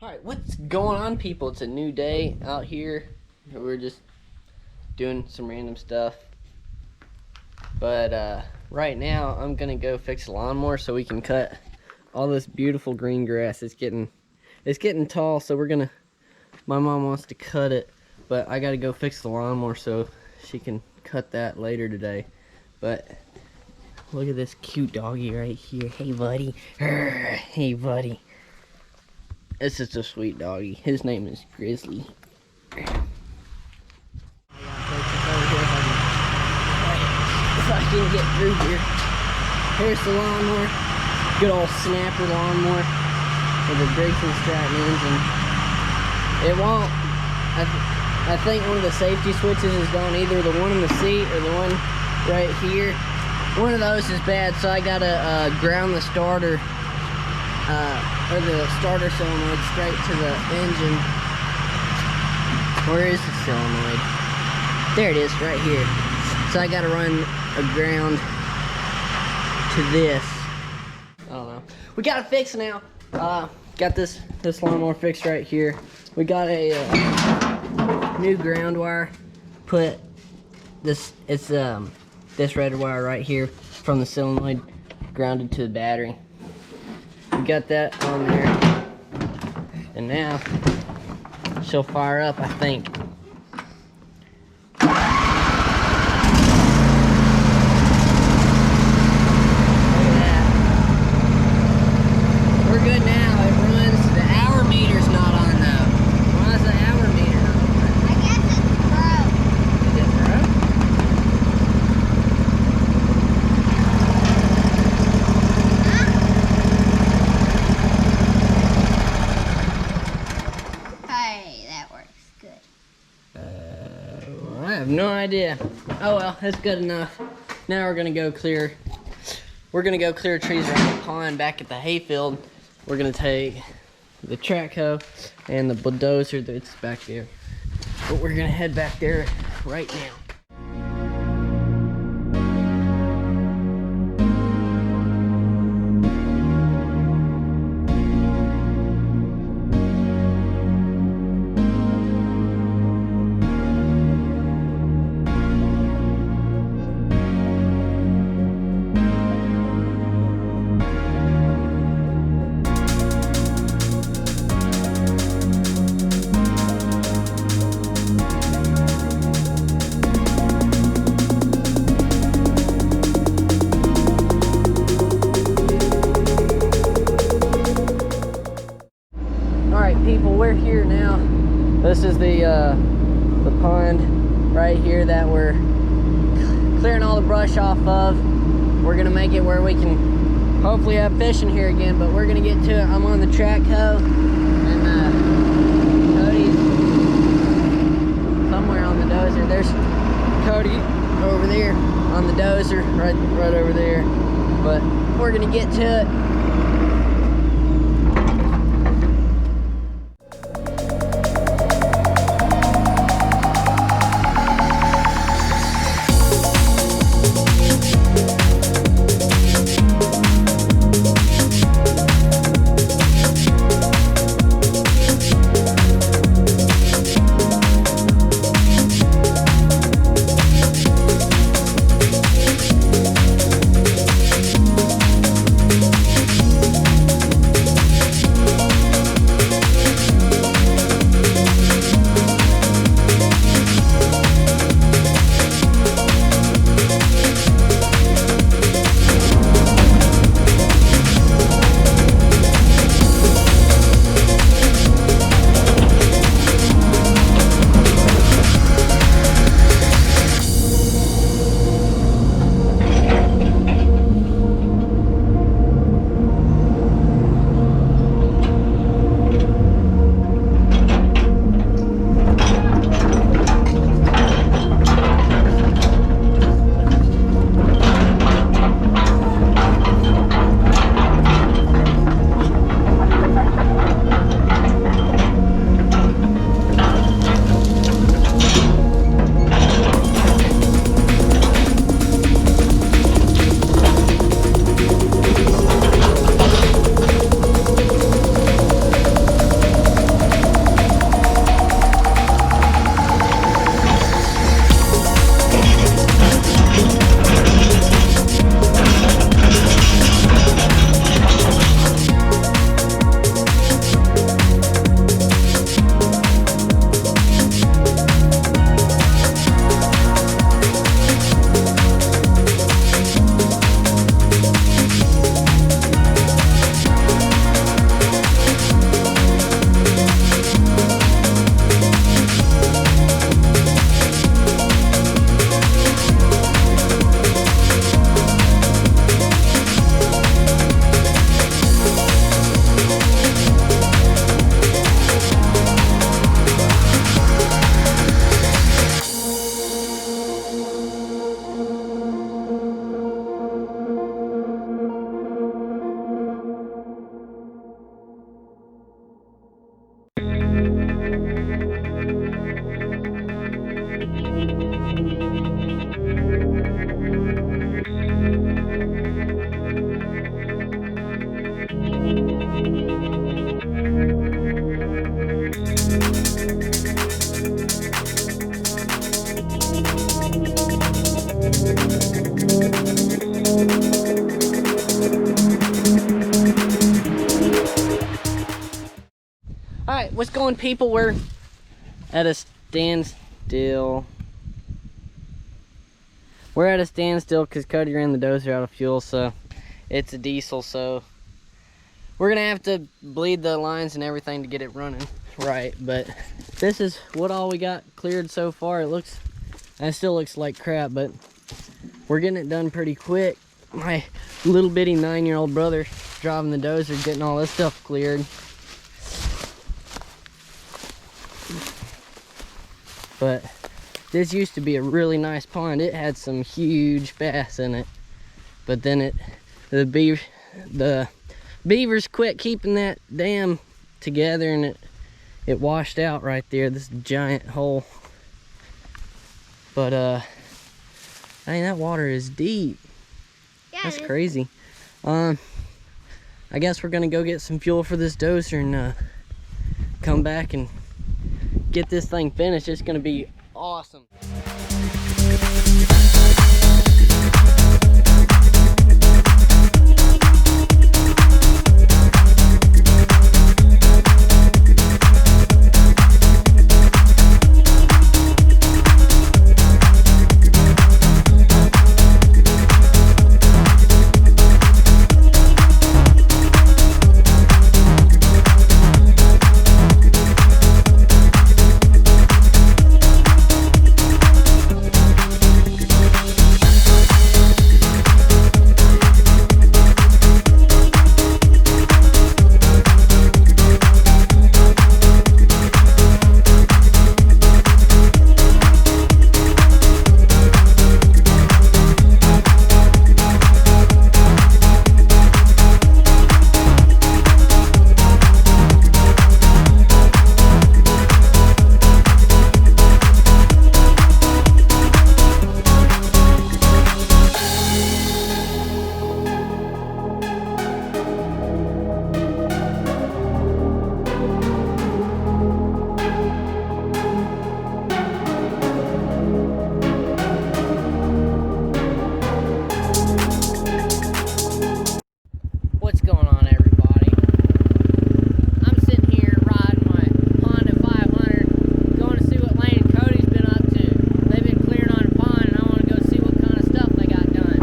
Alright, what's going on, people? It's a new day out here. We're just doing some random stuff. But right now I'm gonna go fix the lawnmower so we can cut all this beautiful green grass. It's getting tall, so my mom wants to cut it, but I gotta go fix the lawnmower so she can cut that later today. But look at this cute doggy right here. Hey buddy. Hey buddy. This is a sweet doggy. His name is Grizzly. If I can get through here. Here's the lawnmower. Good old snapper lawnmower with a Briggs & Stratton engine. It won't. I think one of the safety switches is gone. Either the one in the seat or the one right here. One of those is bad, so I gotta ground the starter. Or the starter solenoid straight to the engine. Where is the solenoid? There it is, right here. So I gotta run a ground to this. I don't know. We got it fixed now. Got this lawnmower fixed right here. We got a new ground wire. Put this. It's this red wire right here from the solenoid grounded to the battery. We got that on there, and now she'll fire up, I think. Look at that. We're good now. It runs. The hour meter's not on though. Why is the hour meter not on? I guess it's broke. Is it broke? I have no idea. Oh well, that's good enough. Now we're gonna go clear. We're gonna go clear trees around the pond back at the hayfield. We're gonna take the track hoe and the bulldozer that's back there. But we're gonna head back there right now. People, we're here now. This is the pond right here that we're clearing all the brush off of. We're gonna make it where we can hopefully have fishing here again, but we're gonna get to it. I'm on the track hoe, and Cody's somewhere on the dozer. There's Cody over there on the dozer, right over there. But we're gonna get to it. Alright, what's going, people? We're at a standstill. We're at a standstill because Cody ran the dozer out of fuel, so it's a diesel, so we're gonna have to bleed the lines and everything to get it running right. But this is what all we got cleared so far. It still looks like crap, but we're getting it done pretty quick. My little bitty 9-year-old brother driving the dozer, getting all this stuff cleared. But this used to be a really nice pond. It had some huge bass in it, but then the beavers quit keeping that dam together, and it washed out right there, this giant hole. But I mean, that water is deep. Yeah, That's crazy. I guess we're gonna go get some fuel for this dozer and come back and get this thing finished. It's gonna be awesome. What's going on, everybody? I'm sitting here riding my Honda 500, going to see what Lane and Cody's been up to. They've been clearing on the pond, and I want to go see what kind of stuff they got done.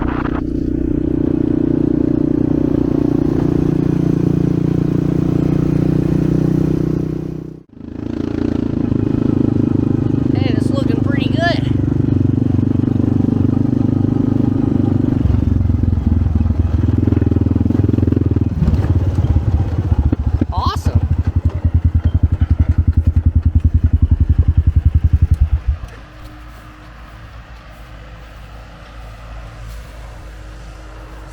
Hey, it's looking pretty good.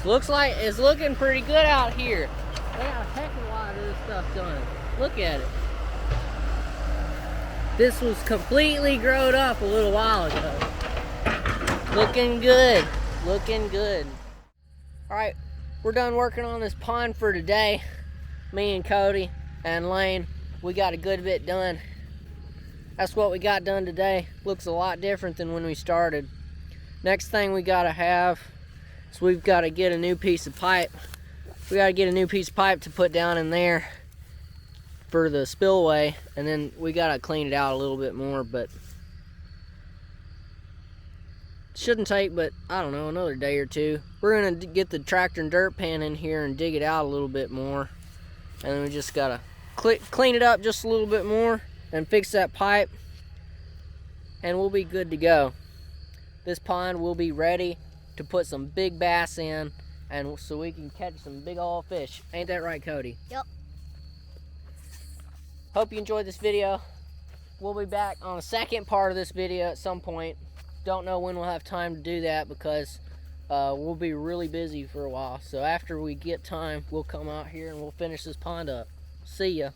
Looks like it's looking pretty good out here. They got a heck of a lot of this stuff done. Look at it. This was completely growed up a little while ago. Looking good. Looking good. Alright, we're done working on this pond for today. Me and Cody and Lane, we got a good bit done. That's what we got done today. Looks a lot different than when we started. Next thing we gotta have, so we've got to get a new piece of pipe. We got to get a new piece of pipe to put down in there for the spillway, and then we got to clean it out a little bit more, but shouldn't take but, I don't know, another day or two. We're going to get the tractor and dirt pan in here and dig it out a little bit more, and then we just got to clean it up just a little bit more and fix that pipe, and we'll be good to go. This pond will be ready to put some big bass in, and so we can catch some big old fish. Ain't that right, Cody? Yep. Hope you enjoyed this video. We'll be back on the second part of this video at some point. Don't know when we'll have time to do that because we'll be really busy for a while. So after we get time, we'll come out here and we'll finish this pond up. See ya.